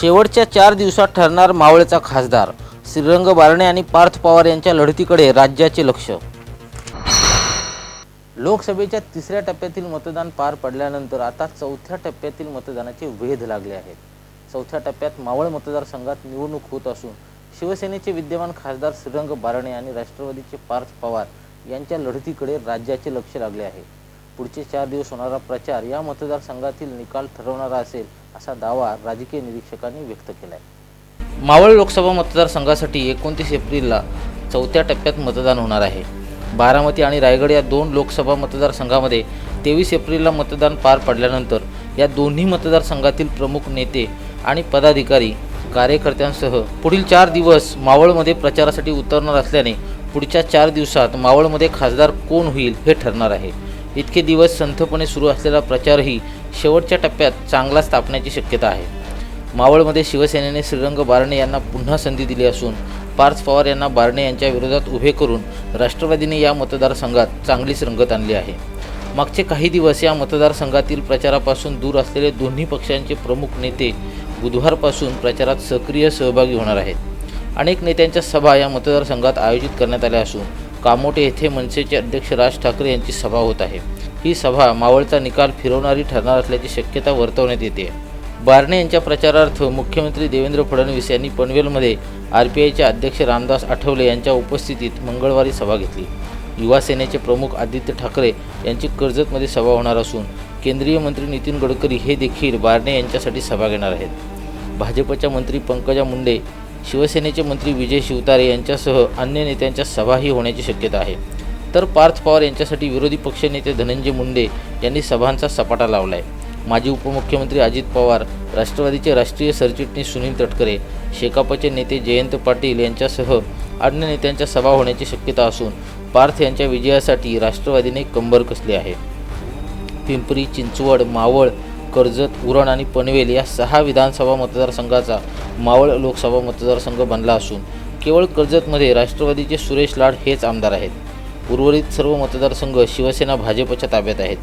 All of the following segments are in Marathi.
शेवटच्या 4 दिवसात ठरणार मावळचा खासदार. श्रीरंग बारणे आणि पार्थ पवार यांच्या लढतीकडे राज्याचे लक्ष. लोकसभेच्या 3ऱ्या टप्प्यातील मतदान पार पडल्यानंतर आता 4थ्या टप्प्यातील मतदानाचे वेध लागले आहेत. 4थ्या टप्प्यात मावळ मतदारसंघात निवडणूक होत असून शिवसेनेचे विद्यमान खासदार श्रीरंग बारणे आणि राष्ट्रवादीचे पार्थ पवार यांच्या लढतीकडे राज्याचे लक्ष लागले आहे. पुढचे 4 दिवस होणारा प्रचार या मतदारसंघातील निकाल ठरवणारा असेल असा दावा राजकीय निरीक्षकांनी व्यक्त केला आहे. मावळ लोकसभा मतदारसंघासाठी 29 एप्रिलला 4थ्या टप्प्यात मतदान होणार आहे. बारामती आणि रायगड या 2 लोकसभा मतदारसंघामध्ये 23 एप्रिलला मतदान पार पडल्यानंतर या दोन्ही मतदारसंघातील प्रमुख नेते आणि पदाधिकारी कार्यकर्त्यांसह पुढील 4 दिवस मावळमध्ये प्रचारासाठी उतरणार असल्याने पुढच्या 4 दिवसात मावळमध्ये खासदार कोण होईल हे ठरणार आहे. इतके दिवस संथपणे सुरू असलेला प्रचारही शेवटच्या टप्प्यात चांगलाच तापण्याची शक्यता आहे. मावळमध्ये शिवसेनेने श्रीरंग बारणे यांना पुन्हा संधी दिली असून पार्थ पवार यांना बारणे यांच्या विरोधात उभे करून राष्ट्रवादीने या मतदारसंघात चांगलीच रंगत आणली आहे. मागचे काही दिवस या मतदारसंघातील प्रचारापासून दूर असलेले दोन्ही पक्षांचे प्रमुख नेते बुधवारपासून प्रचारात सक्रिय सहभागी होणार आहेत. अनेक नेत्यांच्या सभा या मतदारसंघात आयोजित करण्यात आल्या असून कामोठे येथे मनसेचे अध्यक्ष राज ठाकरे यांची सभा होत आहे. ही सभा मावळचा निकाल फिरवणारी ठरणार असल्याची शक्यता वर्तवण्यात येते. बारणे यांच्या प्रचारार्थ मुख्यमंत्री देवेंद्र फडणवीस यांनी पनवेलमध्ये RPIचे अध्यक्ष रामदास आठवले यांच्या उपस्थितीत मंगळवारी सभा घेतली. युवा सेनेचे प्रमुख आदित्य ठाकरे यांची कर्जतमध्ये सभा होणार असून केंद्रीय मंत्री नितीन गडकरी हे देखील बारणे यांच्यासाठी सभा घेणार आहेत. भाजपच्या मंत्री पंकजा मुंडे, शिवसेनेचे मंत्री विजय शिवतारे यांच्यासह अन्य नेत्यांच्या सभाही होण्याची शक्यता आहे. तर पार्थ पवार यांच्यासाठी विरोधी पक्षनेते धनंजय मुंडे यांनी सभांचा सपाटा लावला आहे. माजी उपमुख्यमंत्री अजित पवार, राष्ट्रवादीचे राष्ट्रीय सरचिटणीस सुनील तटकरे, शेकापचे नेते जयंत पाटील यांच्यासह अन्य नेत्यांच्या सभा होण्याची शक्यता असून पार्थ यांच्या विजयासाठी राष्ट्रवादीने कंबर कसली आहे. पिंपरी चिंचवड, मावळ, कर्जत, उरण आणि पनवेल या 6 विधानसभा मतदारसंघाचा मावळ लोकसभा मतदारसंघ बनला असून केवळ कर्जतमध्ये राष्ट्रवादीचे सुरेश लाड हेच आमदार आहेत. उर्वरित सर्व मतदारसंघ शिवसेना भाजपच्या ताब्यात आहेत.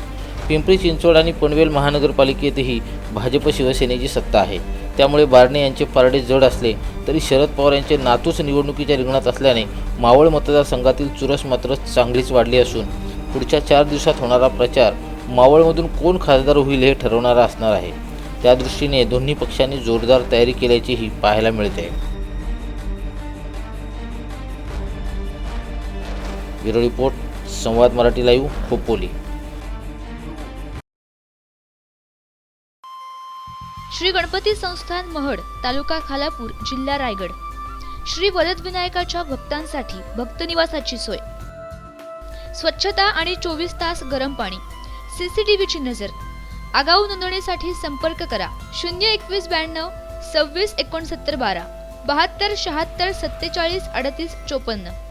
पिंपरी चिंचवड आणि पनवेल महानगरपालिकेतही भाजप शिवसेनेची सत्ता आहे. त्यामुळे बारणे यांचे पारडे जड असले तरी शरद पवार यांचे नातूच निवडणुकीच्या रिंगणात असल्याने मावळ मतदारसंघातील चुरस मात्र चांगलीच वाढली असून पुढच्या 4 दिवसात होणारा प्रचार मावळमधून कोण खासदार होईल हे ठरवणारा असणार आहे. त्यादृष्टीने दोन्ही पक्षांनी जोरदार तयारी केल्याचीही पाहायला मिळते. ब्युरो रिपोर्ट, संवाद मराठी लाईव्ह, खोपोली. श्री गणपती संस्थान महड, तालुका खालापूर, जिल्हा रायगड. श्री वरदविनायकाच्या भक्तांसाठी भक्तनिवासाची सोय, स्वच्छता आणि 24 तास गरम पाणी, CCTVची नजर. आगाऊ नोंदणीसाठी संपर्क करा 021 92 26 69 12 72 76 47 38 54.